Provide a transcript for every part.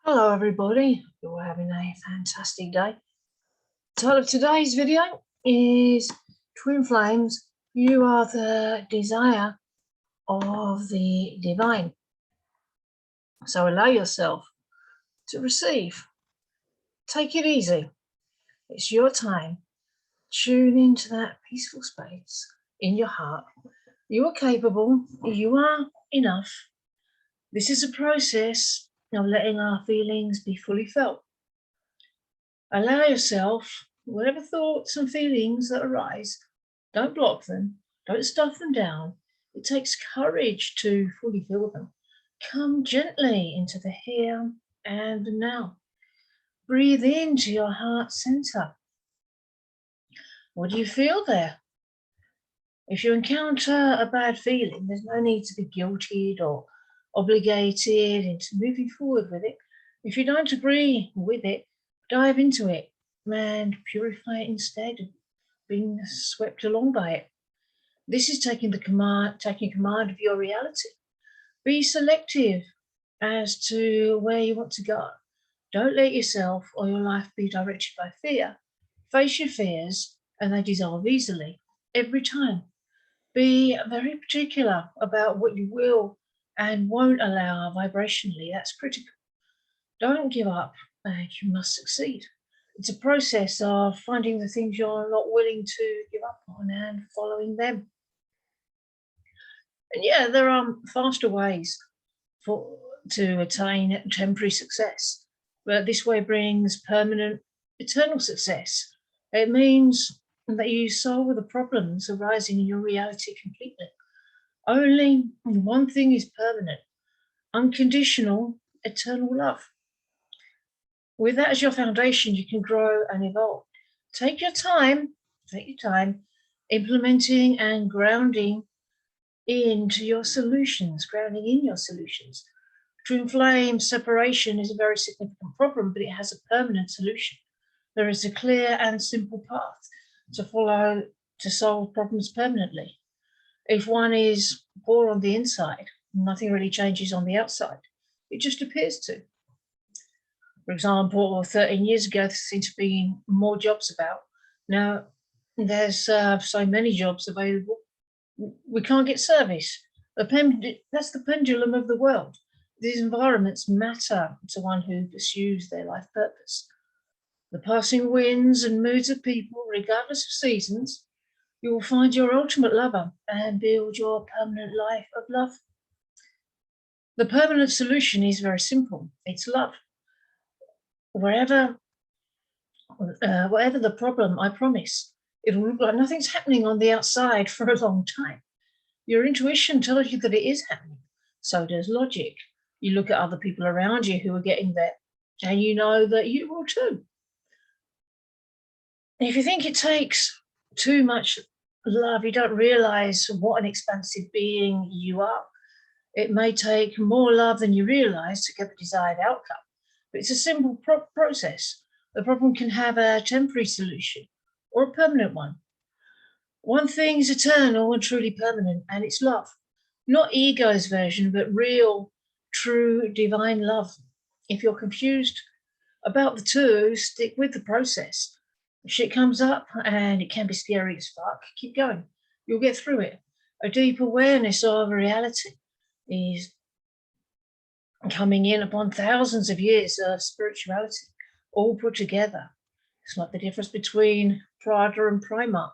Hello everybody, you're having a fantastic day. The title of today's video is Twin Flames, you are the desire of the divine. So allow yourself to receive. Take it easy. It's your time. Tune into that peaceful space in your heart. You are capable, you are enough. This is a process of letting our feelings be fully felt. Allow yourself, whatever thoughts and feelings that arise, don't block them, don't stuff them down. It takes courage to fully feel them. Come gently into the here and now. Breathe into your heart center. What do you feel there? If you encounter a bad feeling, there's no need to be guilted or obligated into moving forward with it. If you don't agree with it, dive into it and purify it instead of being swept along by it. This is taking command of your reality. Be selective as to where you want to go. Don't let yourself or your life be directed by fear. Face your fears and they dissolve easily every time. Be very particular about what you will and won't allow vibrationally. That's critical. Don't give up, and you must succeed. It's a process of finding the things you're not willing to give up on and following them. And yeah, there are faster ways to attain temporary success, but this way brings permanent, eternal success. It means that you solve the problems arising in your reality completely. Only one thing is permanent: unconditional, eternal love. With that as your foundation, you can grow and evolve. Take your time implementing and grounding into your solutions, grounding in your solutions. Twin flame separation is a very significant problem, but it has a permanent solution. There is a clear and simple path to follow to solve problems permanently. If one is poor on the inside, nothing really changes on the outside. It just appears to. For example, 13 years ago, there seemed to be more jobs about. Now, there's so many jobs available, we can't get service. That's the pendulum of the world. These environments matter to one who pursues their life purpose. The passing winds and moods of people, regardless of seasons, you will find your ultimate lover and build your permanent life of love. The permanent solution is very simple. It's love. Whatever the problem, I promise, it'll look like nothing's happening on the outside for a long time. Your intuition tells you that it is happening. So does logic. You look at other people around you who are getting there, and you know that you will too. If you think it takes too much love, you don't realize what an expansive being you are. It may take more love than you realize to get the desired outcome, but it's a simple process. The problem can have a temporary solution or a permanent one. One thing is eternal and truly permanent, and it's love. Not ego's version, but real, true, divine love. If you're confused about the two, stick with the process. If shit comes up, and it can be scary as fuck, keep going. You'll get through it. A deep awareness of reality is coming in upon thousands of years of spirituality, all put together. It's like the difference between Prada and Primark.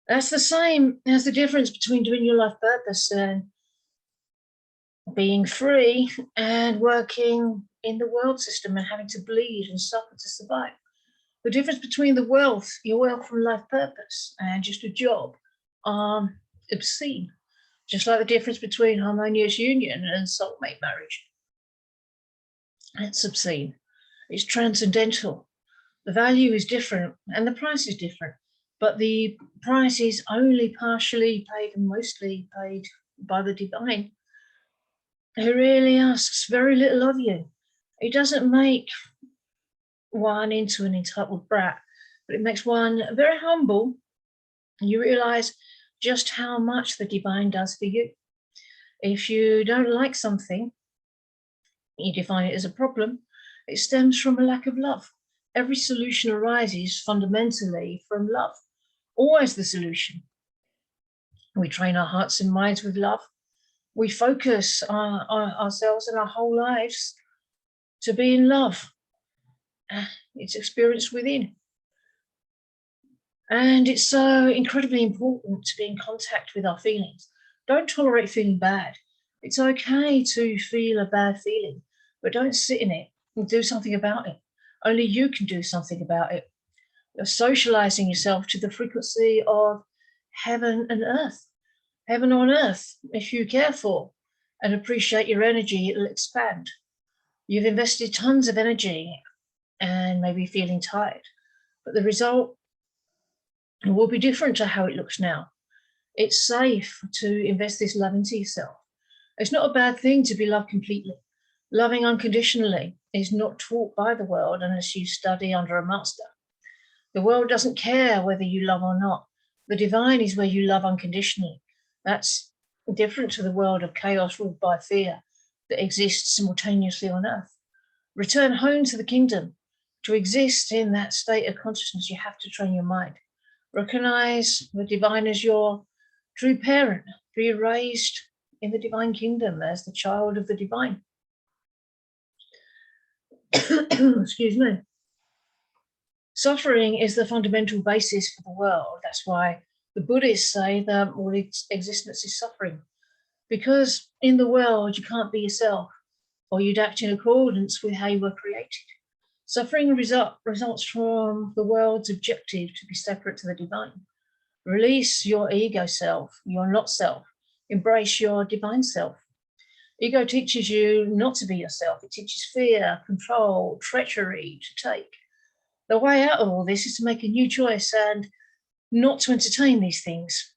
That's the same as the difference between doing your life purpose and being free and working in the world system and having to bleed and suffer to survive. The difference between your wealth from life purpose and just a job are obscene. Just like the difference between harmonious union and soulmate marriage. It's obscene. It's transcendental. The value is different and the price is different, but the price is only partially paid and mostly paid by the divine, who really asks very little of you. It doesn't make one into an entitled brat, but it makes one very humble. You realize just how much the divine does for you. If you don't like something, You define it as a problem. It stems from a lack of love. Every solution arises fundamentally from love. Always the solution. We train our hearts and minds with love. We focus ourselves and our whole lives to be in love. It's experienced within. And it's so incredibly important to be in contact with our feelings. Don't tolerate feeling bad. It's okay to feel a bad feeling, but don't sit in it and do something about it. Only you can do something about it. You're socializing yourself to the frequency of heaven and earth. Heaven on earth, if you care for and appreciate your energy, it'll expand. You've invested tons of energy and maybe feeling tired, but the result will be different to how it looks now. It's safe to invest this love into yourself. It's not a bad thing to be loved completely. Loving unconditionally is not taught by the world unless you study under a master. The world doesn't care whether you love or not. The divine is where you love unconditionally. That's different to the world of chaos ruled by fear that exists simultaneously on earth. Return home to the kingdom. To exist in that state of consciousness, you have to train your mind. Recognize the divine as your true parent. Be raised in the divine kingdom as the child of the divine. Excuse me. Suffering is the fundamental basis for the world. That's why the Buddhists say that all existence is suffering. Because in the world, you can't be yourself, or you'd act in accordance with how you were created. Suffering results from the world's objective to be separate to the divine. Release your ego self, your not self. Embrace your divine self. Ego teaches you not to be yourself. It teaches fear, control, treachery to take. The way out of all this is to make a new choice and not to entertain these things.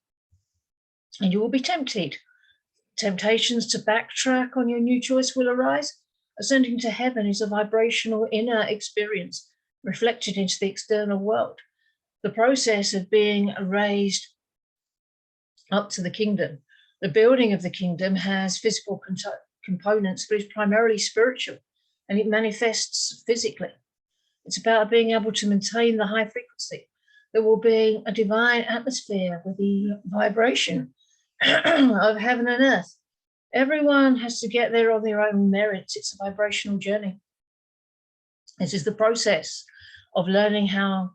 And you will be tempted. Temptations to backtrack on your new choice will arise. Ascending to heaven is a vibrational inner experience reflected into the external world. The process of being raised up to the kingdom. The building of the kingdom has physical components, but it's primarily spiritual, and it manifests physically. It's about being able to maintain the high frequency. There will be a divine atmosphere with the vibration of heaven and earth. Everyone has to get there on their own merits. It's a vibrational journey. This is the process of learning how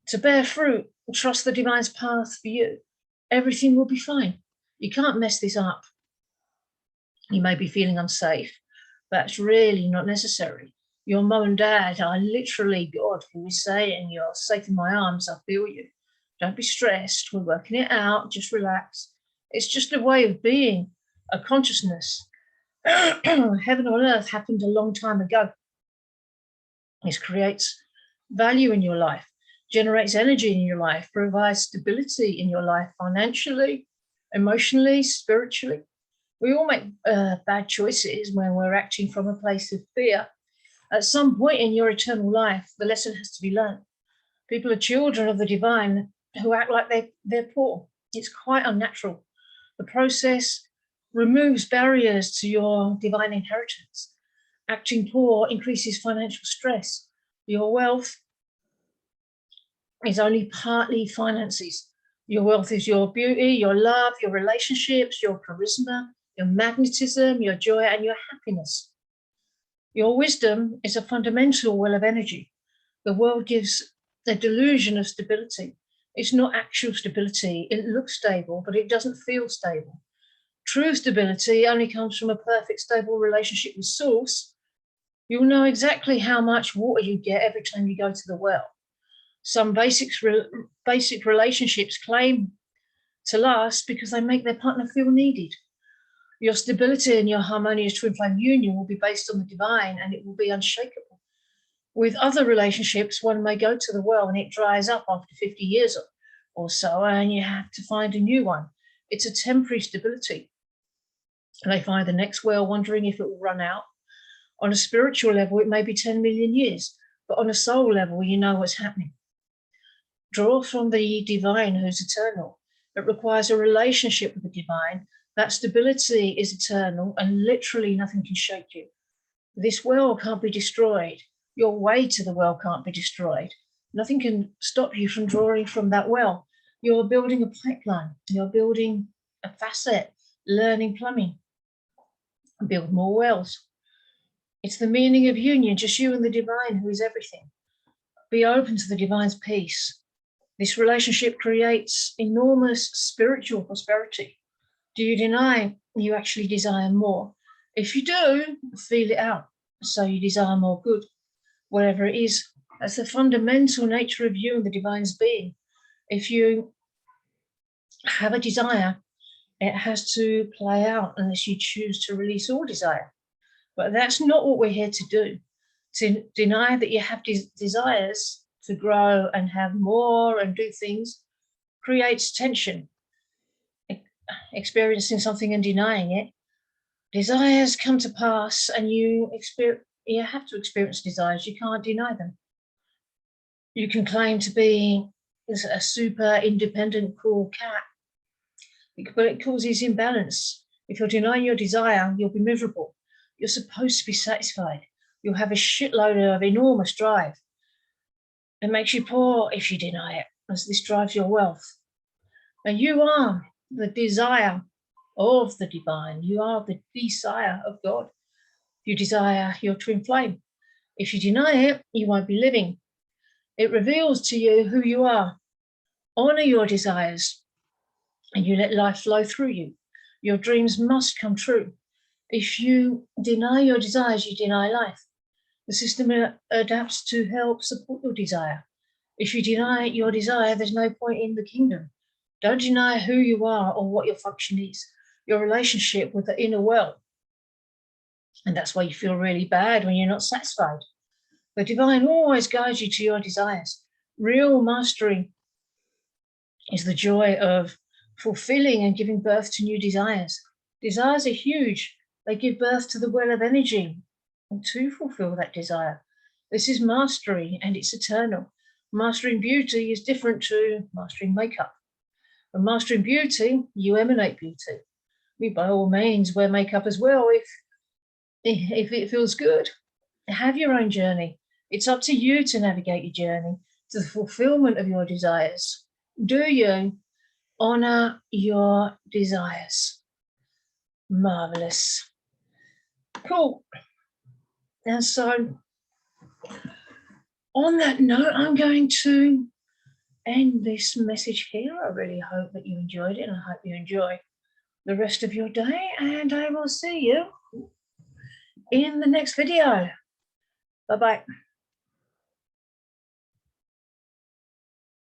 to bear fruit, trust the divine's path for you. Everything will be fine. You can't mess this up. You may be feeling unsafe. That's really not necessary. Your mum and dad are literally God who is saying, you're safe in my arms, I feel you. Don't be stressed, we're working it out, just relax. It's just a way of being, a consciousness. Heaven on earth happened a long time ago. This creates value in your life, generates energy in your life, provides stability in your life financially, emotionally, spiritually. We all make bad choices when we're acting from a place of fear. At some point in your eternal life, the lesson has to be learned. People are children of the divine who act like they're poor. It's quite unnatural. The process removes barriers to your divine inheritance. Acting poor increases financial stress. Your wealth is only partly finances. Your wealth is your beauty, your love, your relationships, your charisma, your magnetism, your joy, and your happiness. Your wisdom is a fundamental well of energy. The world gives a delusion of stability. It's not actual stability. It looks stable, but it doesn't feel stable. True stability only comes from a perfect, stable relationship with Source. You'll know exactly how much water you get every time you go to the well. Some basic relationships claim to last because they make their partner feel needed. Your stability and your harmonious twin flame union will be based on the divine, and it will be unshakable. With other relationships, one may go to the well and it dries up after 50 years or so, and you have to find a new one. It's a temporary stability. They find the next well, wondering if it will run out. On a spiritual level, it may be 10 million years, but on a soul level, you know what's happening. Draw from the divine who's eternal. It requires a relationship with the divine. That stability is eternal, and literally nothing can shake you. This well can't be destroyed. Your way to the well can't be destroyed. Nothing can stop you from drawing from that well. You're building a pipeline. You're building a facet, learning plumbing. Build more wells. It's the meaning of union, just you and the divine, who is everything. Be open to the divine's peace. This relationship creates enormous spiritual prosperity. Do you deny you actually desire more? If you do, feel it out. So you desire more good, whatever it is. That's the fundamental nature of you and the divine's being. If you have a desire, it has to play out unless you choose to release all desire. But that's not what we're here to do. To deny that you have desires to grow and have more and do things creates tension. Experiencing something and denying it, desires come to pass, and you have to experience desires. You can't deny them. You can claim to be a super independent, cool cat, but it causes imbalance. If you're denying your desire, you'll be miserable. You're supposed to be satisfied. You'll have a shitload of enormous drive. It makes you poor if you deny it, as this drives your wealth. And you are the desire of the divine. You are the De-Sire of God. You desire your twin flame. If you deny it, you won't be living. It reveals to you who you are. Honor your desires, and you let life flow through you. Your dreams must come true. If you deny your desires, you deny life. The system adapts to help support your desire. If you deny your desire, there's no point in the kingdom. Don't deny who you are or what your function is, your relationship with the inner well. And that's why you feel really bad when you're not satisfied. The divine always guides you to your desires. Real mastery is the joy of fulfilling and giving birth to new desires. Desires are huge. They give birth to the well of energy to fulfill that desire. This is mastery, and it's eternal. Mastering beauty is different to mastering makeup. When mastering beauty, you emanate beauty. We, by all means, wear makeup as well if it feels good. Have your own journey. It's up to you to navigate your journey to the fulfillment of your desires. Do you honor your desires? Marvelous. Cool. And so, on that note, I'm going to end this message here. I really hope that you enjoyed it, and I hope you enjoy the rest of your day, and I will see you in the next video. Bye-bye.